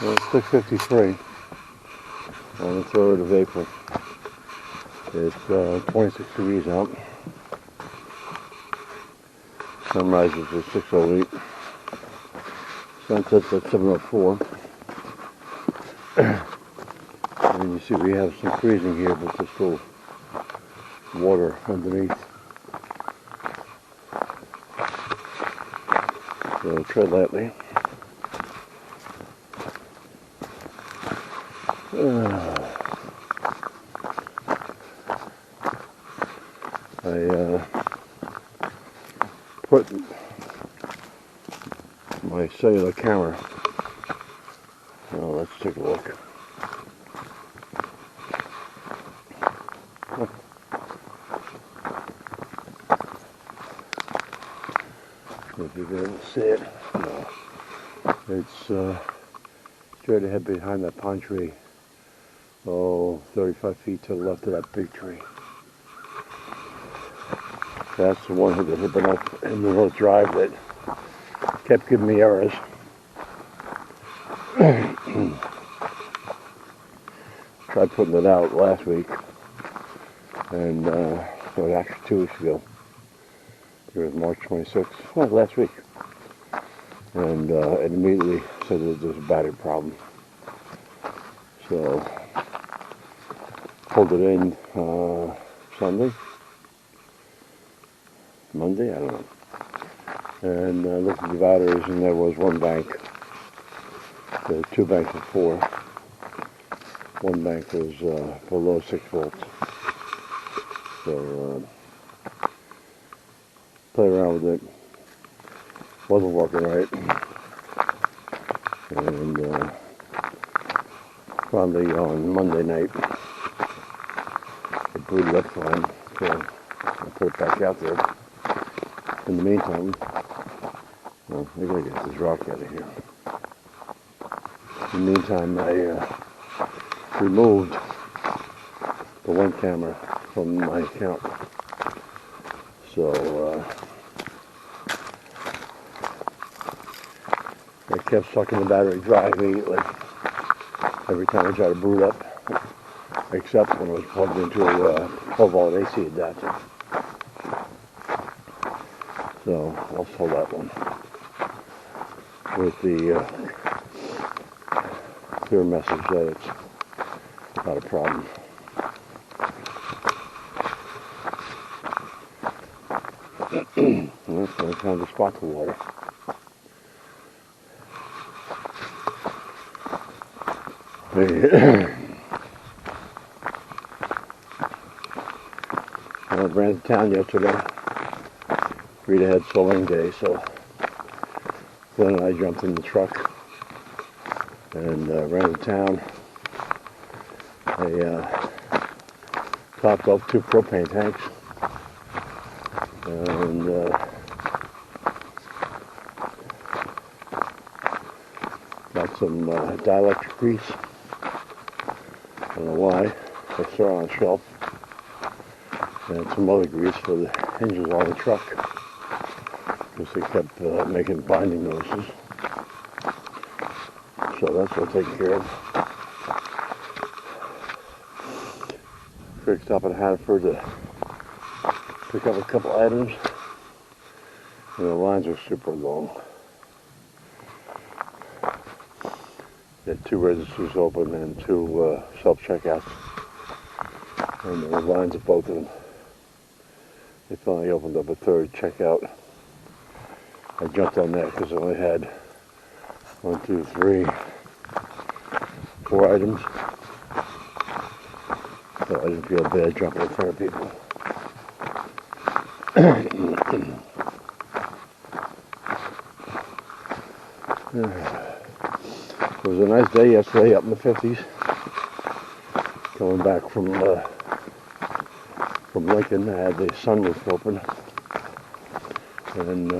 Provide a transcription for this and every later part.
Well, it's 6:53 on the 3rd of April. It's 26 degrees out. Sun rises at 6:08. Sunsets at 7:04. And you see we have some freezing here, but there's still water underneath. So tread lightly. I put my cellular camera. Now let's take a look. If you can able to see it. No. It's straight ahead behind that pine tree. 35 feet to the left of that big tree. That's the one that had been up in the little drive that kept giving me errors. Tried putting it out last week, and so actually 2 weeks ago. It was March 26th, well, last week. And it immediately said that there's a battery problem. So, pulled it in Monday, I don't know. And looked at the batteries, and there was one bank. There were 2 banks of 4. One bank was below 6 volts. So, played around with it. Wasn't working right. And finally on Monday night, it booted up fine. So I put it back out there. In the meantime, well, I gotta get this rock out of here. In the meantime, I removed the one camera from my account. So I kept sucking the battery dry immediately every time I tried to boot up, except when it was plugged into a 12-volt AC adapter. So I'll sell that one with the clear message that it's not a problem. So I found a spot to water. I ran to town yesterday. Rita had sewing day, so Glenn and I jumped in the truck and ran to town. I topped up 2 propane tanks and got some dielectric grease. I don't know why. I saw it on a shelf. And some other grease for the hinges on the truck, because they kept making binding noises. So that's what I'll take care of. Quick stop at Hannaford to pick up a couple items. And the lines are super long. Got 2 registers open and 2 self-checkouts. And the lines of both of them. They finally opened up a 3rd checkout. I jumped on that because I only had 1, 2, 3, 4 items. So I didn't feel bad jumping in front of people. It was a nice day yesterday, up in the 50s. Coming back from Lincoln, I had the sunroof open, and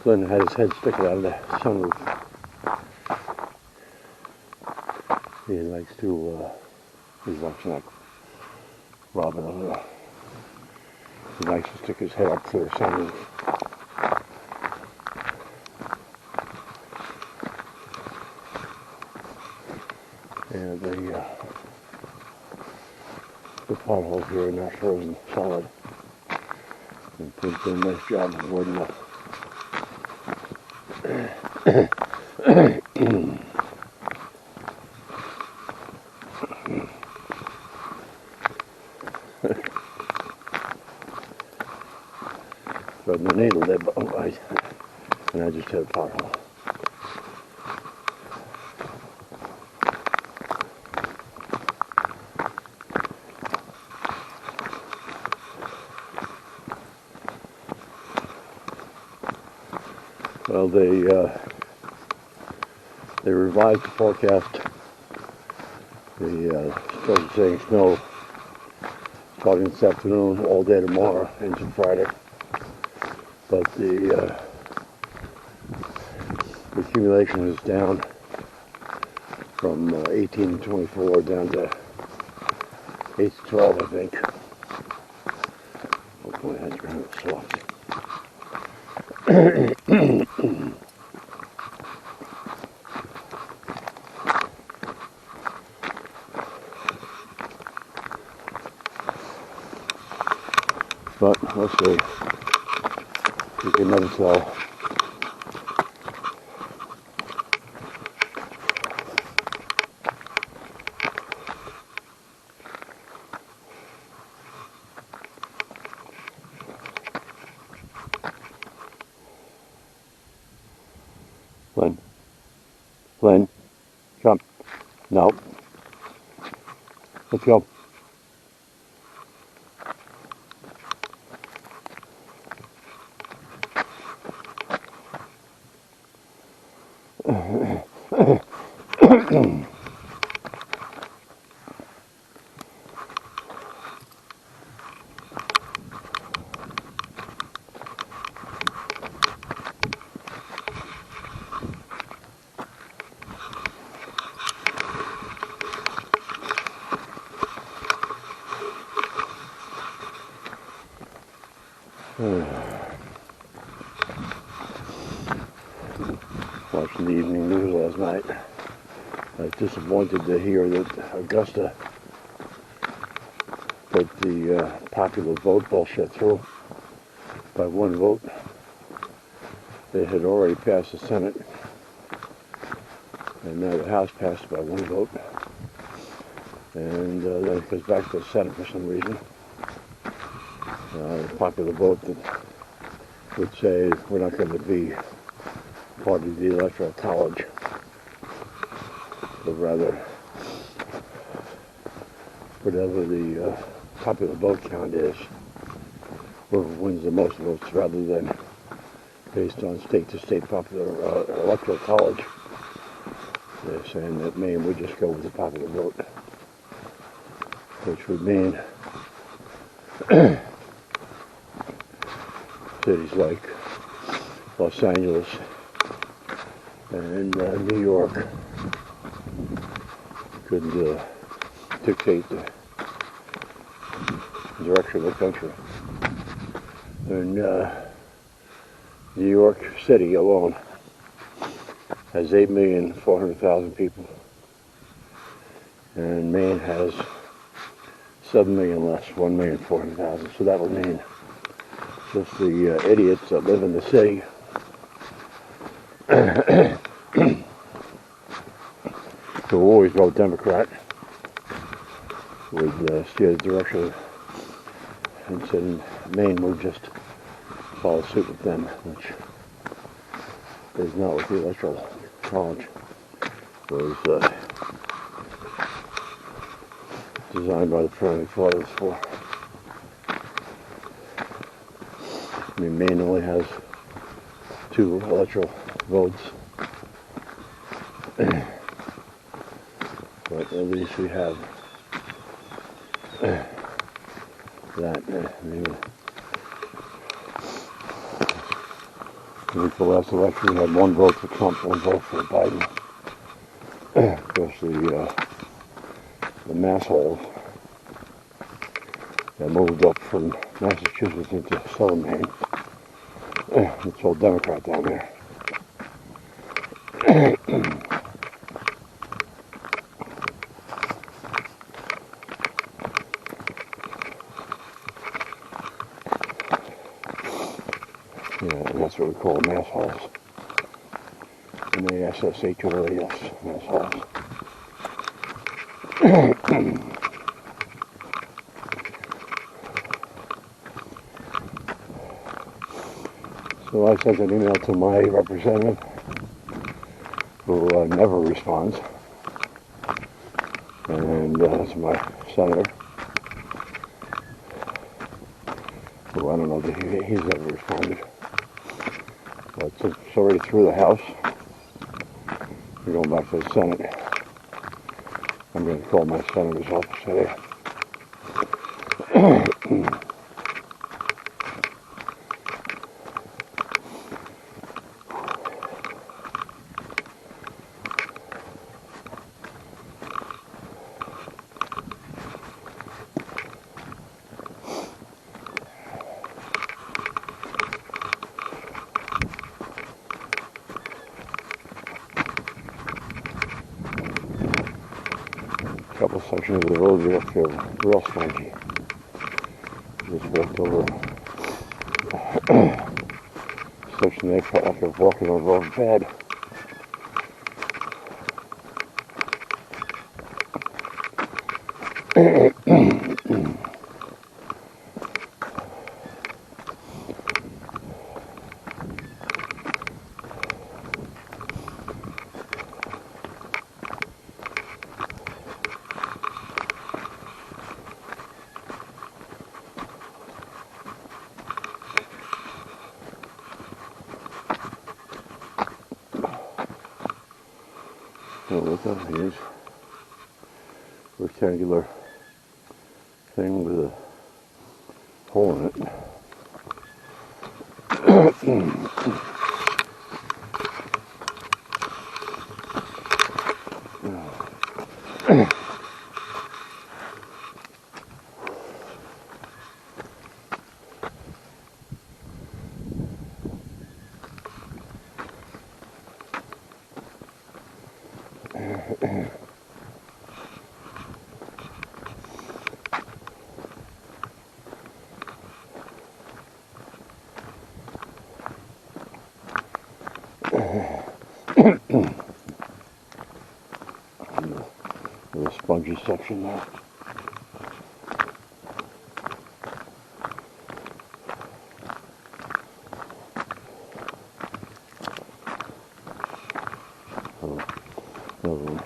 Glenn had his head sticking out of the sunroof. He likes to, he's watching that Robin over there. He likes to stick his head up through the sunroof. And the potholes here are not frozen solid. And Tim's done a nice job of avoiding that. So the needle there, and I just had a pothole. Well, they revised the forecast. They started saying snow starting this afternoon, all day tomorrow into Friday. But the accumulation is down from 18 to 24 down to 8 to 12, I think. Hopefully that's kind of soft. But let's see. You can never tell. Lynn, come. No. Let's go. Watching the evening news last night. I was disappointed to hear that Augusta put the popular vote bullshit through by one vote. It had already passed the Senate, and now the House passed by one vote. And then it goes back to the Senate for some reason. The popular vote that would say we're not going to be part of the Electoral College, but rather whatever the popular vote count is, whoever wins the most votes, rather than based on state-to-state popular Electoral College. They're saying that Maine would just go with the popular vote, which would mean cities like Los Angeles and New York could dictate the direction of the country. And New York City alone has 8,400,000 people, and Maine has 7 million less, 1,400,000. So that would mean just the idiots that live in the city who always vote Democrat would steer the direction, and said Maine would just follow suit with them, which is not what the Electoral College was designed by the founding fathers for. I mean, Maine only has 2 electoral votes, but at least we have that. With the last election, we had 1 vote for Trump, 1 vote for Biden. Of course, the mass holes that moved up from Massachusetts into southern Maine. It's all Democrat down there. That's what we call mass halls. MASSHALLS, mass halls. So I sent an email to my representative, who never responds, and to my senator, who I don't know that he's ever responded. But since it's already through the House, we're going back to the Senate. I'm going to call my senator's office today. A couple sections of the road here feel real swanky. Just walked over section they felt like I was walking over a bed. Look up, here's a rectangular thing with a hole in it. There's a spongy section there. Another one.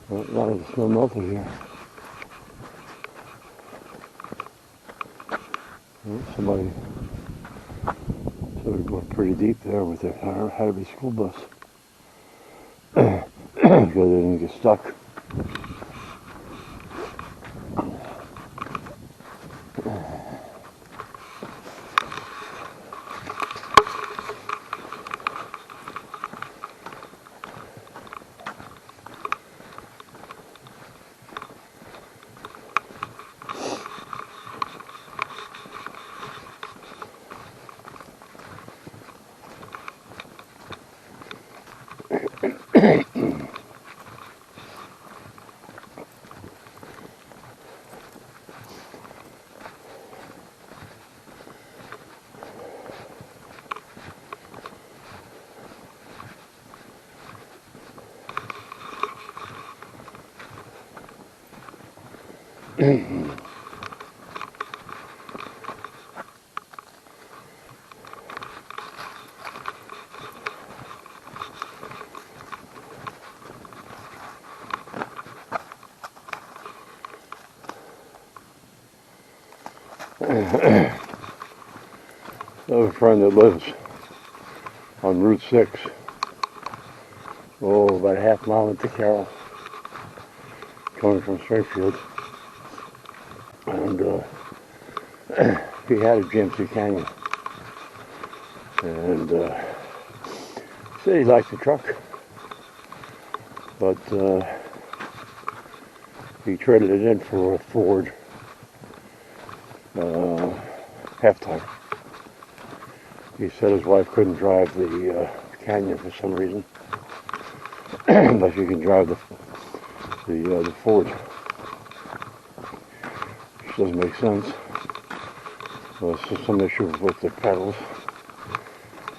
A lot of the snow melted here. Somebody went pretty deep there with their had to be school bus because they didn't get stuck. I have a friend that lives on Route 6, about a half mile into Carroll, coming from Springfield, and he had a GMC Canyon, and he said he liked the truck, but He traded it in for a Ford halftime. He said his wife couldn't drive the Canyon for some reason, but she can drive the Ford, which doesn't make sense. Well, it's just some issue with the pedals,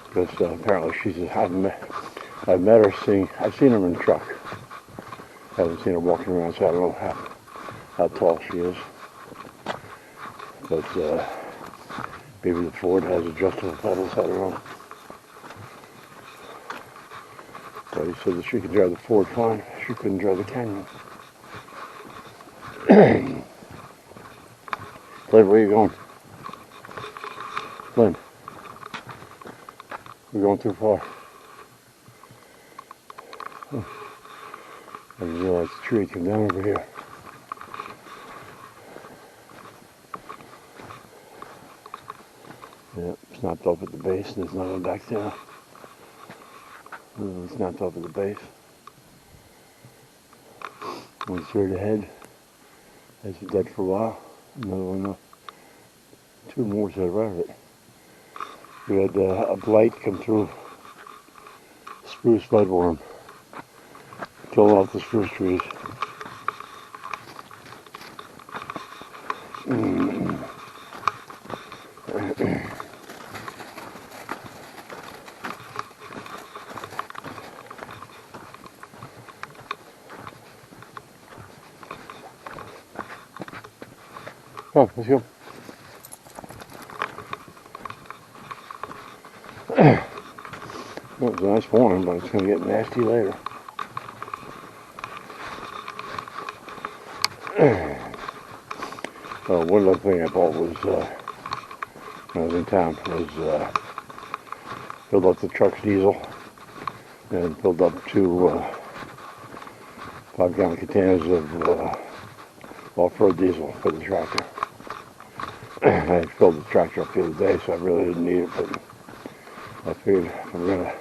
because apparently I've met her I've seen her in the truck. I haven't seen her walking around, so I don't know how tall she is. But maybe the Ford has adjustable pedals, I don't know. But he said that she could drive the Ford fine. She couldn't drive the Canyon. Glenn, where are you going? Glenn, we're going too far. Oh, I didn't realize the tree came down over here. Yeah, snapped off at the base. There's nothing back there. Snapped off at the base. One straight ahead. That's been dead for a while. Another one, two more to the right of it. We had a blight come through spruce budworm, killing off the spruce trees. Oh, let's go. Well, it was a nice morning, but it's going to get nasty later. One other thing I bought was, when I was in town, was filled up the truck's diesel and filled up 2 5-gallon containers of off-road diesel for the tractor. I filled the tractor up the other day, so I really didn't need it, but I figured if I'm going to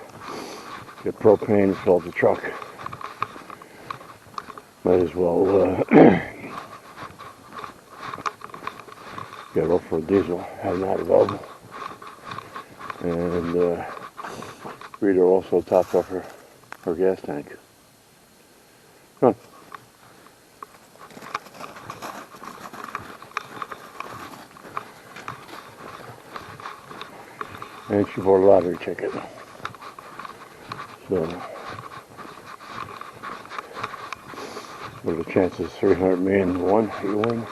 get propane and fill up the truck, might as well get off-road diesel. Have that available. And Rita also topped off her gas tank. Come on. And she bought a lottery ticket. So, what are the chances? 300 million to 1 you win?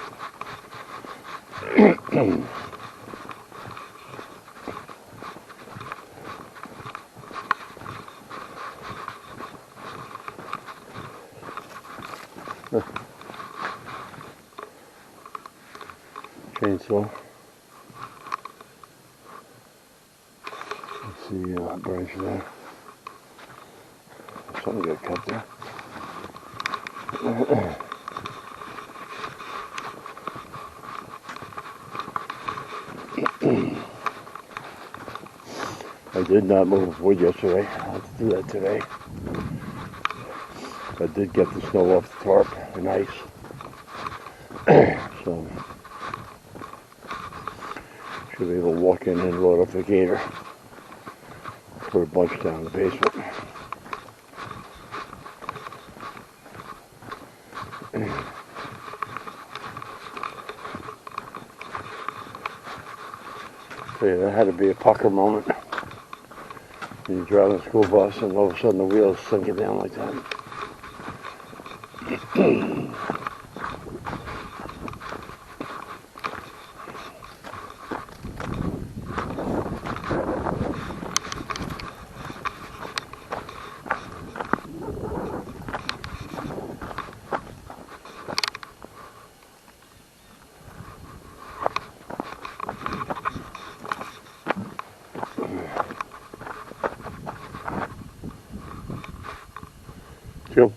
Chainsaw. Let's see branch there. Something got cut there. I did not move wood yesterday. I'll have to do that today. I did get the snow off the tarp and ice. So should be able to walk in and load up the gator. Put a bunch down in the basement. So yeah, that had to be a pucker moment. You're driving a school bus and all of a sudden the wheels sink it down like that. Chill.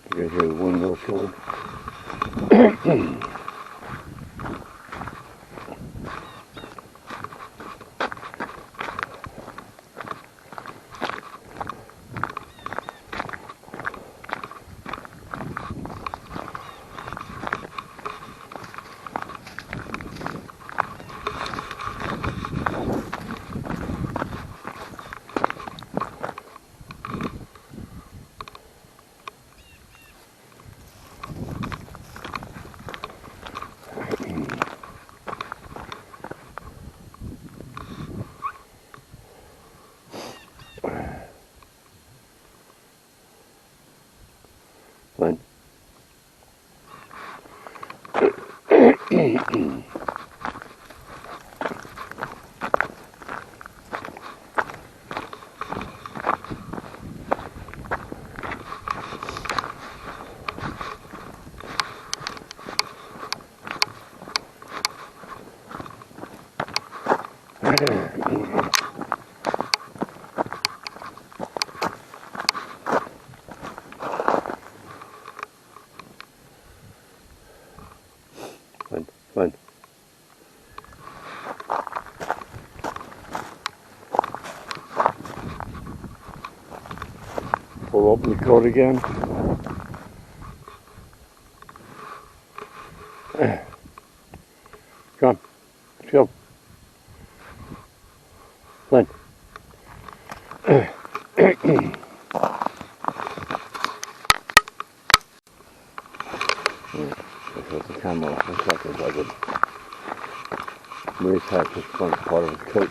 You guys hear the windmill killing. Fun. Pull open the coat again. Come, let's go. Fun. I'll put the camera off for a second so I could reattach this front part of his coat.